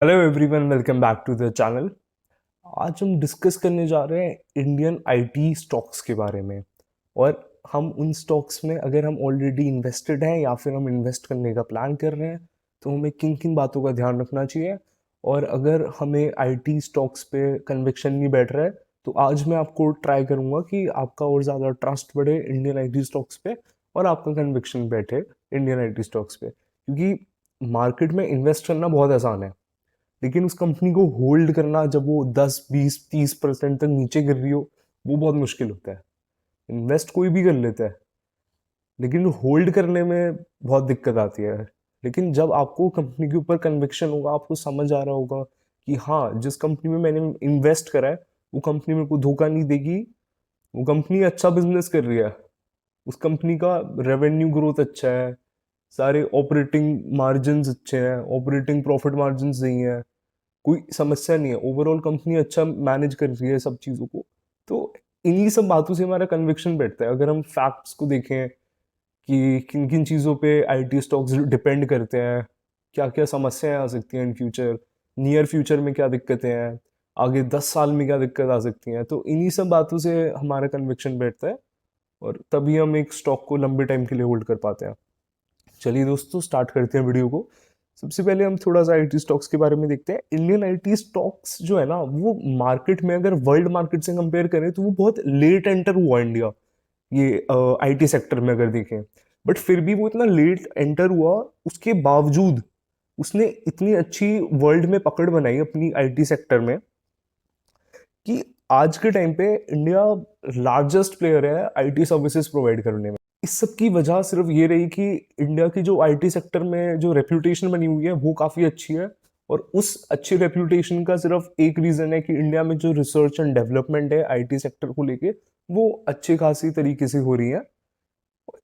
Hello everyone, welcome back to the channel. आज हम discuss करने जा रहे हैं इंडियन आईटी स्टॉक्स के बारे में। और हम उन स्टॉक्स में अगर हम ऑलरेडी इन्वेस्टेड हैं या फिर हम इन्वेस्ट करने का प्लान कर रहे हैं तो हमें किन किन बातों का ध्यान रखना चाहिए। और अगर हमें आईटी स्टॉक्स पे कन्विक्शन नहीं बैठ रहा है तो आज मैं आपको ट्राई करूंगा कि आपका और ज़्यादा ट्रस्ट बढ़े इंडियन आईटी स्टॉक्स पे और आपका कन्विक्शन बैठे इंडियन आईटी स्टॉक्स पे, क्योंकि मार्केट में इन्वेस्ट करना बहुत आसान है लेकिन उस कंपनी को होल्ड करना जब वो 10 20 30% तक नीचे गिर रही हो वो बहुत मुश्किल होता है। इन्वेस्ट कोई भी कर लेता है लेकिन होल्ड करने में बहुत दिक्कत आती है। लेकिन जब आपको कंपनी के ऊपर कन्विक्शन होगा, आपको समझ आ रहा होगा कि हाँ, जिस कंपनी में मैंने इन्वेस्ट करा है वो कंपनी मेरे को धोखा नहीं देगी, वो कंपनी अच्छा बिजनेस कर रही है, उस कंपनी का रेवेन्यू ग्रोथ अच्छा है, सारे ऑपरेटिंग मार्जिन अच्छे हैं, ऑपरेटिंग प्रॉफिट मार्जिन सही है, कोई समस्या नहीं है, ओवरऑल कंपनी अच्छा मैनेज कर रही है सब चीज़ों को, तो इन्हीं सब बातों से हमारा कन्विक्शन बैठता है। अगर हम फैक्ट्स को देखें कि किन किन चीज़ों पे आईटी स्टॉक्स डिपेंड करते हैं, क्या क्या समस्याएं आ सकती हैं इन फ्यूचर, नियर फ्यूचर में क्या दिक्कतें हैं, आगे 10 साल में क्या दिक्कत आ सकती हैं, तो इन्हीं सब बातों से हमारा कन्विक्शन बैठता है और तभी हम एक स्टॉक को लंबे टाइम के लिए होल्ड कर पाते हैं। चलिए दोस्तों, स्टार्ट करते हैं वीडियो को। सबसे पहले हम थोड़ा सा आईटी स्टॉक्स के बारे में देखते हैं। इंडियन आईटी स्टॉक्स जो है ना, वो मार्केट में अगर वर्ल्ड मार्केट से कंपेयर करें तो वो बहुत लेट एंटर हुआ इंडिया, ये आईटी सेक्टर में अगर देखें। बट फिर भी वो इतना लेट एंटर हुआ, उसके बावजूद उसने इतनी अच्छी वर्ल्ड में पकड़ बनाई अपनी आईटी सेक्टर में कि आज के टाइम पे इंडिया लार्जेस्ट प्लेयर है आईटी सर्विसेज प्रोवाइड करने में। इस सब की वजह सिर्फ ये रही कि इंडिया की जो आईटी सेक्टर में जो रेप्यूटेशन बनी हुई है वो काफ़ी अच्छी है। और उस अच्छी रेप्यूटेशन का सिर्फ एक रीज़न है कि इंडिया में जो रिसर्च एंड डेवलपमेंट है आईटी सेक्टर को लेके वो अच्छी खासी तरीके से हो रही है।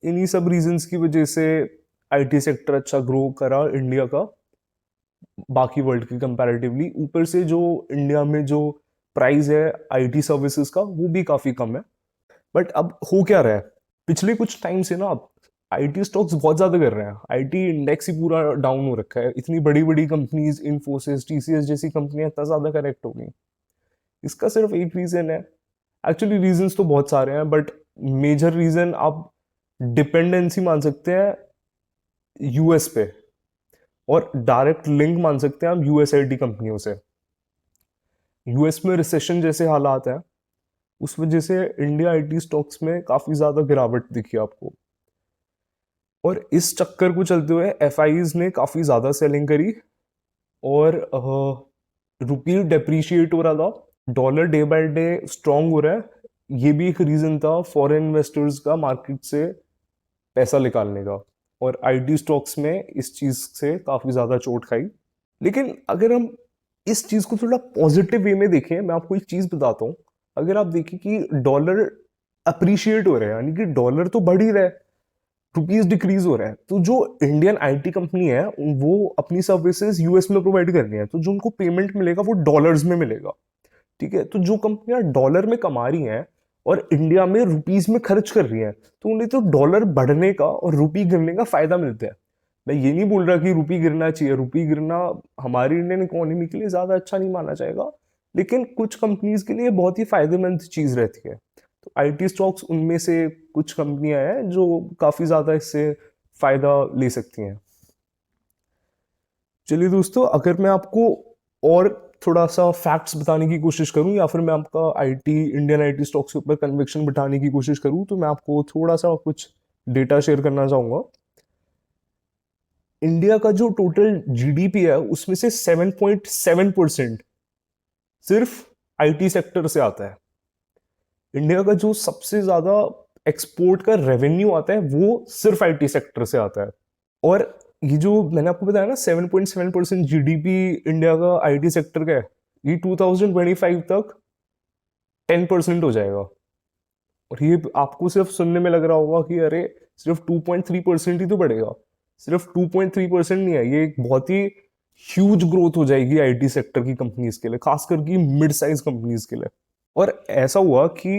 इन्हीं सब रीजंस की वजह से आईटी सेक्टर अच्छा ग्रो करा इंडिया का बाकी वर्ल्ड की कंपैरेटिवली। ऊपर से जो इंडिया में जो प्राइस है आईटी सर्विसेज का वो भी काफ़ी कम है। बट अब हो क्या रहा है, पिछले कुछ टाइम से ना आईटी स्टॉक्स बहुत ज्यादा कर रहे हैं, आईटी इंडेक्स ही पूरा डाउन हो रखा है। इतनी बड़ी बड़ी कंपनीज, इन्फोसिस, टीसीएस जैसी कंपनियां इतना ज्यादा करेक्ट हो गई। इसका सिर्फ एक रीजन है, एक्चुअली रीजंस तो बहुत सारे हैं बट मेजर रीजन आप डिपेंडेंसी मान सकते हैं यूएस पे, और डायरेक्ट लिंक मान सकते हैं आप यूएस आईटी कंपनियों से। यूएस में रिसेशन जैसे हालात हैं, उस वजह से इंडिया आईटी स्टॉक्स में काफी ज्यादा गिरावट दिखी आपको। और इस चक्कर को चलते हुए एफ ने काफ़ी ज़्यादा सेलिंग करी और रुपी डेप्रीशिएट हो रहा था, dollar day by day strong हो रहा है। ये भी एक रीज़न था फॉरेन इन्वेस्टर्स का मार्केट से पैसा निकालने का, और आईटी स्टॉक्स में इस चीज़ से काफ़ी ज़्यादा चोट खाई। लेकिन अगर हम इस चीज़ को थोड़ा पॉजिटिव वे में देखें, मैं आपको एक चीज़ बताता हूँ। अगर आप देखें कि डॉलर अप्रिशिएट हो रहा है, यानी कि डॉलर तो बढ़ ही रहा है, रुपीज डिक्रीज हो रहा है, तो जो इंडियन आईटी कंपनी है वो अपनी सर्विसेज यूएस में प्रोवाइड कर रही है, तो जो उनको पेमेंट मिलेगा वो डॉलर्स में मिलेगा। ठीक है, तो जो कंपनियां डॉलर में कमा रही हैं और इंडिया में रुपीज में खर्च कर रही हैं, तो उन्हें तो डॉलर बढ़ने का और रुपी गिरने का फायदा मिलता है। मैं ये नहीं बोल रहा कि रुपी गिरना चाहिए, रुपी गिरना हमारी इंडियन इकोनॉमी के लिए ज्यादा अच्छा नहीं माना जाएगा, लेकिन कुछ कंपनीज के लिए बहुत ही फायदेमंद चीज रहती है। तो आईटी स्टॉक्स उनमें से कुछ कंपनियां हैं जो काफी ज्यादा इससे फायदा ले सकती हैं। चलिए दोस्तों, अगर मैं आपको और थोड़ा सा फैक्ट्स बताने की कोशिश करूं या फिर मैं आपका आईटी इंडियन आईटी स्टॉक्स के ऊपर कन्विक्शन बिठाने की कोशिश करूं, तो मैं आपको थोड़ा सा कुछ डेटा शेयर करना चाहूंगा। इंडिया का जो टोटल जीडीपी है उसमें से 7.7% सिर्फ आईटी सेक्टर से आता है। इंडिया का जो सबसे ज्यादा एक्सपोर्ट का रेवेन्यू आता है वो सिर्फ आईटी सेक्टर से आता है। और ये जो मैंने आपको बताया ना, 7.7% जीडीपी इंडिया का आईटी सेक्टर का है, ये 2025 तक 10% हो जाएगा। और ये आपको सिर्फ सुनने में लग रहा होगा कि अरे सिर्फ 2.3% ही तो बढ़ेगा। सिर्फ 2.3% नहीं है, ये एक बहुत ही ह्यूज ग्रोथ हो जाएगी आईटी सेक्टर की कंपनीज के लिए, खासकर की मिड साइज कंपनीज के लिए। और ऐसा हुआ कि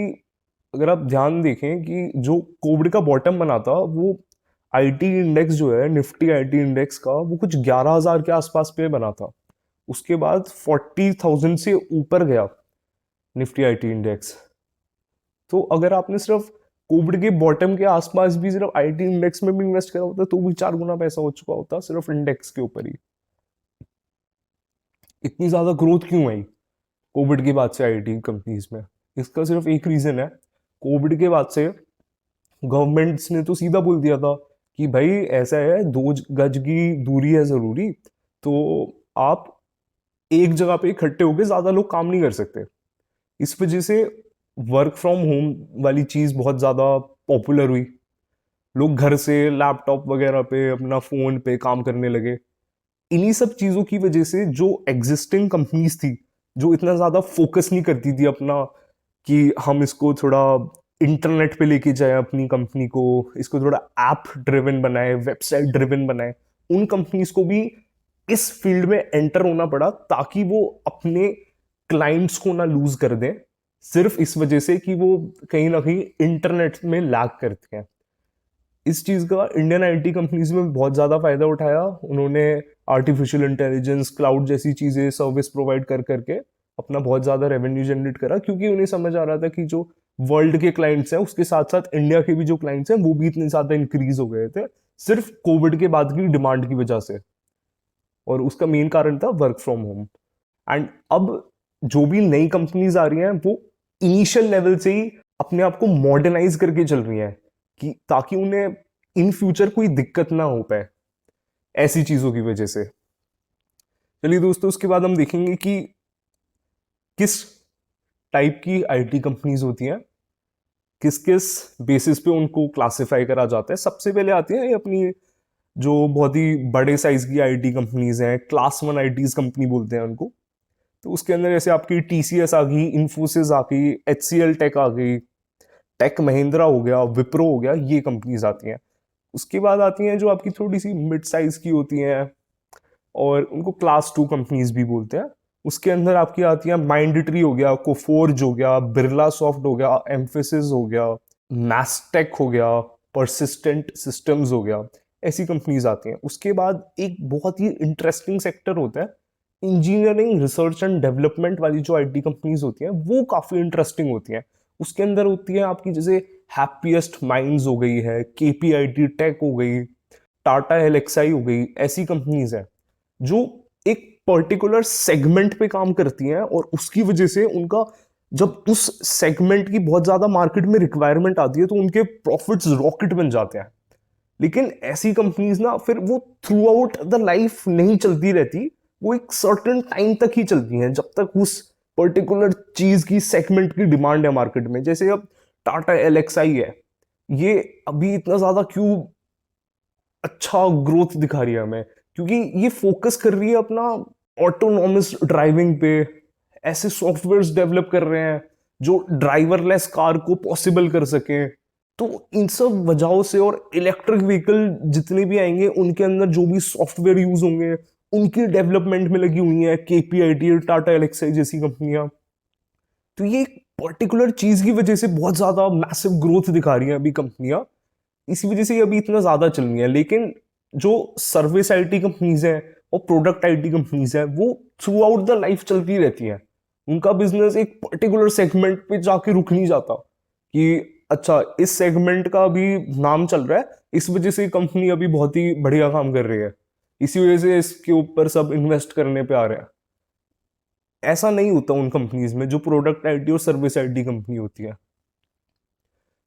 अगर आप ध्यान देखें कि जो कोविड का बॉटम बना था वो आईटी इंडेक्स जो है, निफ्टी आईटी इंडेक्स का, वो कुछ 11,000 के आसपास पे बना था। उसके बाद 40,000 से ऊपर गया निफ्टी आईटी इंडेक्स। तो अगर आपने सिर्फ कोविड के बॉटम के आसपास भी सिर्फ आईटी इंडेक्स में भी इन्वेस्ट करा होता तो भी 4 गुना पैसा हो चुका होता सिर्फ इंडेक्स के ऊपर ही। इतनी ज्यादा ग्रोथ क्यों आई कोविड के बाद से आईटी कंपनीज में? इसका सिर्फ एक रीजन है। कोविड के बाद से गवर्नमेंट्स ने तो सीधा बोल दिया था कि भाई ऐसा है, 2 गज की दूरी है जरूरी, तो आप एक जगह पे इकट्ठे होकर ज्यादा लोग काम नहीं कर सकते। इस वजह से वर्क फ्रॉम होम वाली चीज बहुत ज्यादा पॉपुलर हुई। लोग घर से लैपटॉप वगैरह पे अपना फोन पे काम करने लगे। इन्हीं सब चीजों की वजह से जो एग्जिस्टिंग कंपनीज थी, जो इतना ज्यादा फोकस नहीं करती थी अपना कि हम इसको थोड़ा इंटरनेट पे लेके जाए अपनी कंपनी को, इसको थोड़ा ऐप ड्रिवन बनाए, वेबसाइट ड्रिवन बनाए, उन कंपनीज को भी इस फील्ड में एंटर होना पड़ा ताकि वो अपने क्लाइंट्स को ना लूज कर दें, सिर्फ इस वजह से कि वो कहीं ना कहीं इंटरनेट में लैग करते हैं। इस चीज का इंडियन आईटी कंपनीज में बहुत ज्यादा फायदा उठाया उन्होंने। आर्टिफिशियल इंटेलिजेंस, क्लाउड जैसी चीजें सर्विस प्रोवाइड कर करके अपना बहुत ज्यादा रेवेन्यू जनरेट करा, क्योंकि उन्हें समझ आ रहा था कि जो वर्ल्ड के क्लाइंट्स हैं उसके साथ साथ इंडिया के भी जो क्लाइंट्स हैं वो भी इतने ज्यादा इंक्रीज हो गए थे सिर्फ कोविड के बाद की डिमांड की वजह से। और उसका मेन कारण था वर्क फ्रॉम होम। एंड अब जो भी नई कंपनीज आ रही हैं वो इनिशियल लेवल से ही अपने आप को मॉडर्नाइज करके चल रही हैं कि ताकि उन्हें इन फ्यूचर कोई दिक्कत ना हो पाए ऐसी चीजों की वजह से। चलिए दोस्तों, उसके बाद हम देखेंगे कि किस टाइप की आईटी कंपनीज होती हैं, किस किस बेसिस पे उनको क्लासिफाई करा जाता है। सबसे पहले आती है अपनी जो बहुत ही बड़े साइज की आईटी कंपनीज हैं, क्लास 1 आईटीज कंपनी बोलते हैं उनको। तो उसके अंदर जैसे आपकी टीसीएस आ गई, इन्फोसिस आ गई, एचसीएल टेक आ गई, टेक महिंद्रा हो गया, विप्रो हो गया, ये कंपनीज आती हैं। उसके बाद आती हैं जो आपकी थोड़ी सी मिड साइज की होती हैं और उनको क्लास 2 कंपनीज भी बोलते हैं। उसके अंदर आपकी आती है माइंड ट्री हो गया, कोफोर्ज हो गया, बिरला सॉफ्ट हो गया, एम्फेसिस हो गया, मैस्टेक हो गया, परसिस्टेंट सिस्टम्स हो गया, ऐसी कंपनीज आती हैं। उसके बाद एक बहुत ही इंटरेस्टिंग सेक्टर होता है इंजीनियरिंग रिसर्च एंड डेवलपमेंट वाली जो आईटी कंपनीज होती हैं वो काफी इंटरेस्टिंग होती हैं। उसके अंदर होती है आपकी जैसे हैप्पीएस्ट माइंड्स हो गई है, केपीआईटी टेक हो गई, टाटा एलेक्साई हो गई, ऐसी कंपनीज हैं जो एक पर्टिकुलर सेगमेंट पे काम करती हैं और उसकी वजह से उनका जब उस सेगमेंट की बहुत ज्यादा मार्केट में रिक्वायरमेंट आती है तो उनके प्रॉफिट्स रॉकेट बन जाते हैं। लेकिन ऐसी कंपनीज ना फिर वो थ्रू आउट द लाइफ नहीं चलती रहती, वो एक सर्टेन टाइम तक ही चलती हैं जब तक उस पर्टिकुलर चीज की सेगमेंट की डिमांड है मार्केट में। जैसे अब टाटा एलेक्साई है, ये अभी इतना ज्यादा क्यों अच्छा ग्रोथ दिखा रही है हमें, क्योंकि ये फोकस कर रही है अपना ऑटोनॉमस ड्राइविंग पे। ऐसे सॉफ्टवेयर्स डेवलप कर रहे हैं जो ड्राइवरलेस कार को पॉसिबल कर सके। तो इन सब वजहों से और इलेक्ट्रिक व्हीकल जितने भी आएंगे उनके अंदर जो भी सॉफ्टवेयर यूज होंगे उनकी डेवलपमेंट में लगी हुई है केपीआईटी, टाटा एलेक्साई जैसी कंपनियां। तो ये एक पर्टिकुलर चीज की वजह से बहुत ज्यादा मैसिव ग्रोथ दिखा रही हैं अभी कंपनियां, इसी वजह से ये अभी इतना ज्यादा चल रही है। लेकिन जो सर्विस आईटी कंपनीज हैं और प्रोडक्ट आईटी कंपनीज हैं वो थ्रू आउट द लाइफ चलती रहती हैं। उनका बिजनेस एक पर्टिकुलर सेगमेंट पे जाके रुक नहीं जाता कि अच्छा इस सेगमेंट का अभी नाम चल रहा है इस वजह से कंपनी अभी बहुत ही बढ़िया काम कर रही है, इसी वजह से इसके ऊपर सब इन्वेस्ट करने पे आ रहे हैं। ऐसा नहीं होता उन कंपनीज में जो प्रोडक्ट आईटी और सर्विस आईटी कंपनी होती है।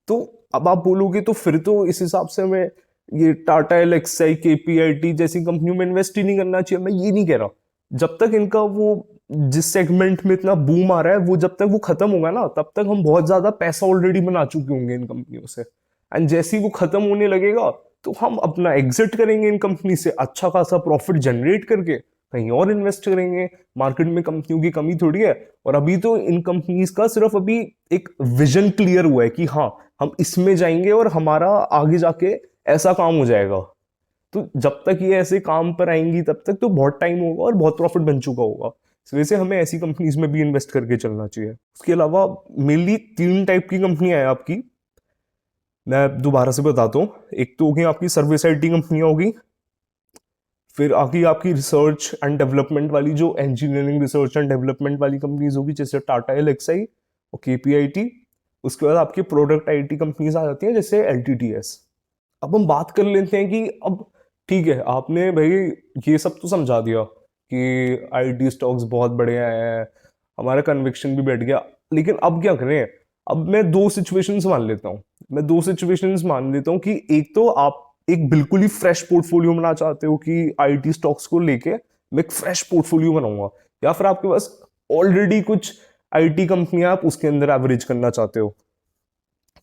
तो अब आप बोलोगे तो फिर तो इस हिसाब से हमें ये टाटा एलेक्साई, केपीआईटी जैसी कंपनियों में इन्वेस्ट ही नहीं करना चाहिए। मैं ये नहीं कह रहा, जब तक इनका वो जिस सेगमेंट में इतना बूम आ रहा है वो जब तक वो खत्म होगा ना तब तक हम बहुत ज्यादा पैसा ऑलरेडी बना चुके होंगे इन कंपनियों से। एंड जैसे ही वो खत्म होने लगेगा तो हम अपना एग्जिट करेंगे इन कंपनी से, अच्छा खासा प्रॉफिट जनरेट करके कहीं और इन्वेस्ट करेंगे। मार्केट में कंपनियों की कमी थोड़ी है। और अभी तो इन कंपनीज का सिर्फ अभी एक विजन क्लियर हुआ है कि हाँ हम इसमें जाएंगे और हमारा आगे जाके ऐसा काम हो जाएगा। तो जब तक ये ऐसे काम पर आएंगी तब तक तो बहुत टाइम होगा और बहुत प्रॉफिट बन चुका होगा। इस वजह से हमें ऐसी कंपनीज में भी इन्वेस्ट करके चलना चाहिए। उसके अलावा मेनली 3 टाइप की कंपनियां हैं आपकी, मैं दोबारा से बताता हूँ। एक तो होगी आपकी सर्विस आईटी कंपनियां होगी, फिर आगे आपकी रिसर्च एंड डेवलपमेंट वाली, जो इंजीनियरिंग रिसर्च एंड डेवलपमेंट वाली कंपनीज होगी, जैसे टाटा एलएक्सआई और केपीआईटी। उसके बाद आपकी प्रोडक्ट आईटी कंपनीज आ जाती हैं, जैसे एलटीटीएस। अब हम बात कर लेते हैं कि अब ठीक है, आपने भाई ये सब तो समझा दिया कि आईटी स्टॉक्स बहुत बढ़िया है, हमारा कन्विक्शन भी बैठ गया, लेकिन अब क्या करें? अब मैं दो सिचुएशंस मान लेता हूँ। मैं दो सिचुएशंस मान लेता हूँ कि एक तो आप एक बिल्कुल ही फ्रेश पोर्टफोलियो बनाना चाहते हो कि आईटी स्टॉक्स को लेके मैं एक फ्रेश पोर्टफोलियो बनाऊंगा, या फिर आपके पास ऑलरेडी कुछ आईटी कंपनियां आप उसके अंदर एवरेज करना चाहते हो।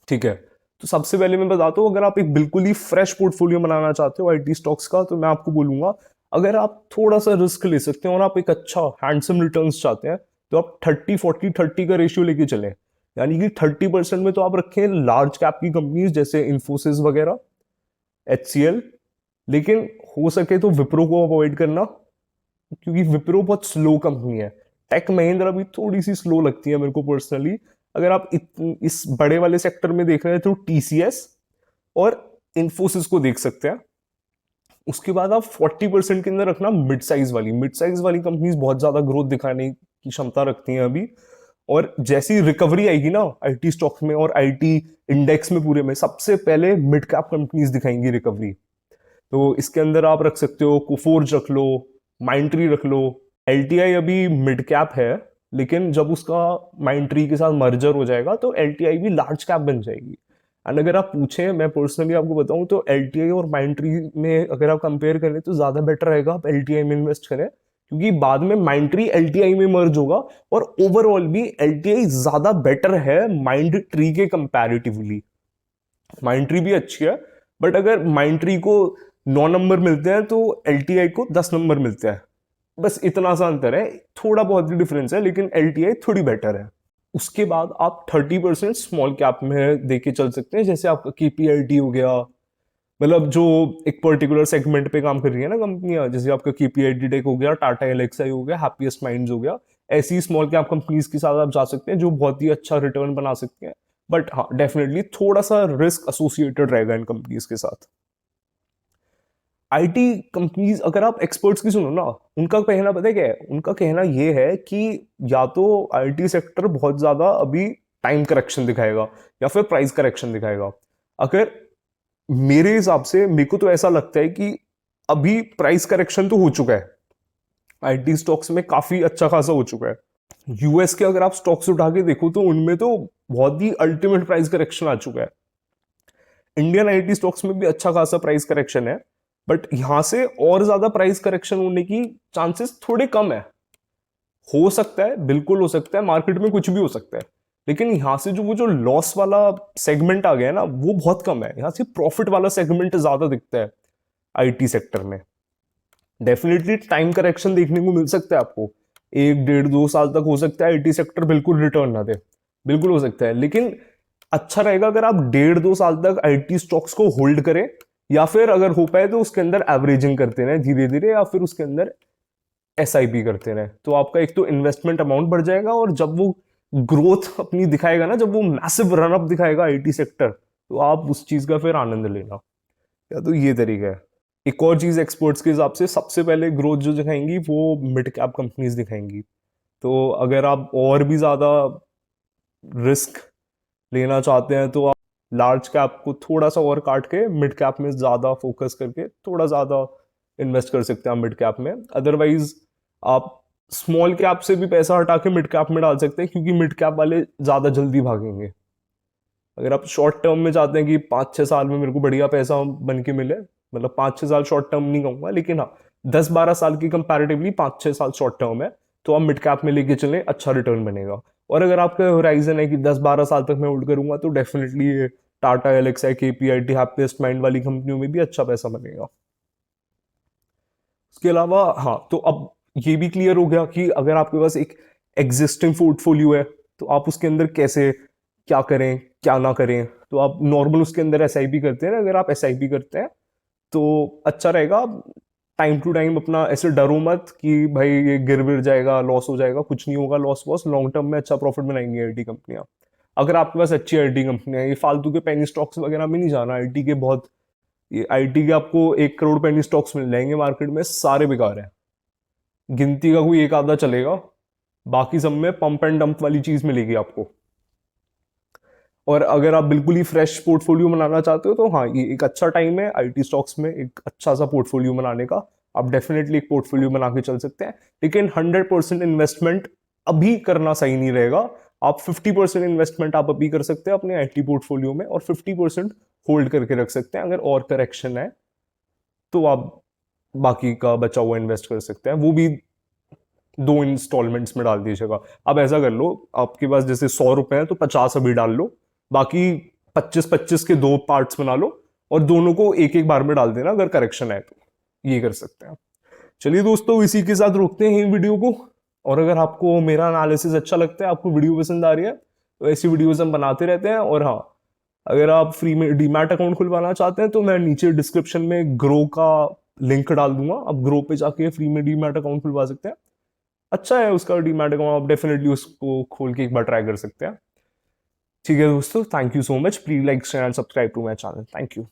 ठीक है, तो सबसे पहले मैं बताता हूँ, अगर आप एक बिल्कुल ही फ्रेश पोर्टफोलियो बनाना चाहते हो आईटी स्टॉक्स का, तो मैं आपको बोलूंगा अगर आप थोड़ा सा रिस्क ले सकते हो और आप एक अच्छा हैंडसम रिटर्न्स चाहते हैं, तो आप 30-40-30 का रेशियो लेके चलें। यानी कि 30% में तो आप रखें लार्ज कैप की कंपनीज जैसे इन्फोसिस वगैरह, HCL। लेकिन हो सके तो विप्रो को अवॉइड करना, क्योंकि विप्रो बहुत स्लो कंपनी है। टेक महिंद्रा भी थोड़ी सी स्लो लगती है मेरे को पर्सनली। अगर आप इस बड़े वाले सेक्टर में देख रहे हैं तो TCS और इन्फोसिस को देख सकते हैं। उसके बाद आप 40% के अंदर रखना मिड साइज वाली कंपनीज बहुत ज्यादा ग्रोथ दिखाने की क्षमता रखती हैं अभी। और जैसी रिकवरी आएगी ना आईटी स्टॉक में और आईटी इंडेक्स में पूरे में, सबसे पहले मिड कैप कंपनीज दिखाएंगी रिकवरी। तो इसके अंदर आप रख सकते हो, कुफोर्ज रख लो, माइंट्री रख लो। एलटीआई अभी मिड कैप है, लेकिन जब उसका माइंट्री के साथ मर्जर हो जाएगा तो एलटीआई भी लार्ज कैप बन जाएगी। एंड अगर आप पूछें, मैं पर्सनली आपको बताऊं तो एलटीआई और माइंट्री में अगर आप कंपेयर करें तो ज्यादा बेटर रहेगा आप एलटीआई में इन्वेस्ट करें, क्योंकि बाद में माइंट्री एलटीआई में मर्ज होगा और ओवरऑल भी एलटीआई ज्यादा बेटर है माइंड ट्री के कंपैरेटिवली। माइंड ट्री भी अच्छी है, बट अगर माइंड ट्री को 9 नंबर मिलते हैं तो एलटीआई को 10 नंबर मिलते हैं। बस इतना सा अंतर है, थोड़ा बहुत ही डिफरेंस है, लेकिन एलटीआई थोड़ी बेटर है। उसके बाद आप 30% स्मॉल कैप में देके चल सकते हैं, जैसे आपका केपीआईटी हो गया। मतलब जो एक पर्टिकुलर सेगमेंट पे काम कर रही है ना कंपनियां, जैसे आपका केपीआईटी टेक हो गया, टाटा एलएक्सआई हो गया, हैप्पीएस्ट माइंड्स हो गया। ऐसी स्मॉल कैप कंपनीज के साथ आप जा सकते हैं जो बहुत ही अच्छा रिटर्न बना सकते हैं। बट हाँ, डेफिनेटली थोड़ा सा रिस्क एसोसिएटेड रहेगा इन कंपनीज के साथ। आईटी कंपनीज, अगर आप एक्सपर्ट्स की सुनो ना, उनका कहना पता है क्या है? उनका कहना ये है कि या तो आईटी सेक्टर बहुत ज्यादा अभी टाइम करेक्शन दिखाएगा या फिर प्राइस करेक्शन दिखाएगा। अगर मेरे हिसाब से, मेरे को तो ऐसा लगता है कि अभी प्राइस करेक्शन तो हो चुका है, आईटी स्टॉक्स में काफी अच्छा खासा हो चुका है। यूएस के अगर आप स्टॉक्स उठा के देखो तो उनमें तो बहुत ही अल्टीमेट प्राइस करेक्शन आ चुका है। इंडियन आईटी स्टॉक्स में भी अच्छा खासा प्राइस करेक्शन है, बट यहां से और ज्यादा प्राइस करेक्शन होने की चांसेस थोड़े कम है। हो सकता है, बिल्कुल हो सकता है, मार्केट में कुछ भी हो सकता है, लेकिन यहां से जो वो जो लॉस वाला सेगमेंट आ गया है ना, वो बहुत कम है। यहां से प्रॉफिट वाला सेगमेंट ज्यादा दिखता है आईटी सेक्टर में। डेफिनेटली टाइम करेक्शन देखने को मिल सकता है आपको, 1 1.5 2 साल तक हो सकता है आईटी सेक्टर बिल्कुल रिटर्न ना दे, बिल्कुल हो सकता है। लेकिन अच्छा रहेगा अगर आप 1.5 2 साल तक आईटी स्टॉक्स को होल्ड करें, या फिर अगर हो पाए तो उसके अंदर एवरेजिंग करते रहे धीरे धीरे, या फिर उसके अंदर एसआईपी करते रहे। तो आपका एक तो इन्वेस्टमेंट अमाउंट बढ़ जाएगा, और जब वो ग्रोथ अपनी दिखाएगा ना, जब वो मैसिव रन अप दिखाएगा आईटी सेक्टर, तो आप उस चीज का फिर आनंद लेना। या तो ये तरीका है। एक और चीज, एक्सपर्ट्स के हिसाब से सबसे पहले ग्रोथ जो दिखाएंगी वो मिड कैप कंपनीज दिखाएंगी। तो अगर आप और भी ज्यादा रिस्क लेना चाहते हैं तो आप लार्ज कैप को थोड़ा सा और काट के मिड कैप में ज्यादा फोकस करके थोड़ा ज्यादा इन्वेस्ट कर सकते हैं मिड कैप में। अदरवाइज आप स्मॉल कैप से भी पैसा हटा के मिड कैप में डाल सकते हैं, क्योंकि मिड कैप वाले ज्यादा जल्दी भागेंगे। अगर आप शॉर्ट टर्म में चाहते हैं कि 5 6 साल में मेरे को बढ़िया पैसा बन के मिले, मतलब 5 6 साल शॉर्ट टर्म नहीं कहूंगा, लेकिन हाँ 10 12 साल की कंपैरेटिवली 5 6 साल शॉर्ट टर्म है, तो आप मिड कैप में लेके चलें, अच्छा रिटर्न बनेगा। और अगर आपका होराइजन है कि 10 12 साल तक मैं होल्ड करूंगा, तो डेफिनेटली ये Tata LXI KPIT happiest mind वाली कंपनियों में भी अच्छा पैसा बनेगा। उसके अलावा हाँ, तो अब ये भी क्लियर हो गया कि अगर आपके पास एक एग्जिस्टिंग पोर्टफोलियो है तो आप उसके अंदर कैसे क्या करें क्या ना करें। तो आप नॉर्मल उसके अंदर एसआईपी करते हैं ना, अगर आप एसआईपी करते हैं तो अच्छा रहेगा। टाइम टू टाइम अपना ऐसे डरो मत कि भाई ये गिर विर जाएगा, लॉस हो जाएगा, कुछ नहीं होगा। लॉस वॉस, लॉन्ग टर्म में अच्छा प्रॉफिट बनाएंगी आईटी कंपनियां। अगर आपके पास अच्छी आईटी कंपनियां, ये फालतू के पेनी स्टॉक्स वगैरह में नहीं जाना। आईटी के बहुत ये आईटी के आपको 1 करोड़ पेनी स्टॉक्स मिल जाएंगे मार्केट में, सारे बेकार हैं, गिनती का कोई एक आधा चलेगा, बाकी सब में पंप एंड डंप वाली चीज मिलेगी आपको। और अगर आप बिल्कुल ही फ्रेश पोर्टफोलियो बनाना चाहते हो तो हाँ, ये एक अच्छा टाइम है आईटी स्टॉक्स में एक अच्छा सा पोर्टफोलियो बनाने का। आप डेफिनेटली एक पोर्टफोलियो बना के चल सकते हैं, लेकिन 100% इन्वेस्टमेंट अभी करना सही नहीं रहेगा। आप 50% इन्वेस्टमेंट आप अभी कर सकते हैं अपने आईटी पोर्टफोलियो में, और 50% होल्ड करके रख सकते हैं। अगर और करेक्शन है तो आप बाकी का बचा हुआ इन्वेस्ट कर सकते हैं, वो भी 2 इंस्टॉलमेंट्स में डाल दीजिएगा। अब ऐसा कर लो, आपके पास जैसे 100 रुपए हैं तो 50 अभी डाल लो, बाकी 25-25 के 2 पार्ट्स बना लो, और दोनों को एक एक बार में डाल देना अगर करेक्शन है तो। ये कर सकते हैं। चलिए दोस्तों, इसी के साथ रोकते हैं वीडियो को। और अगर आपको मेरा एनालिसिस अच्छा लगता है, आपको वीडियो पसंद आ रही है, तो ऐसी वीडियोस हम बनाते रहते हैं। और हाँ, अगर आप फ्री में डीमैट अकाउंट खुलवाना चाहते हैं तो मैं नीचे डिस्क्रिप्शन में ग्रो का लिंक डाल दूंगा, आप ग्रो पे जाके फ्री में डीमैट अकाउंट खुलवा सकते हैं। अच्छा है उसका डीमैट अकाउंट, आप डेफिनेटली उसको खोल के एक बार ट्राई कर सकते हैं। ठीक है दोस्तों, thank you so much, please like share and subscribe to my channel, thank you.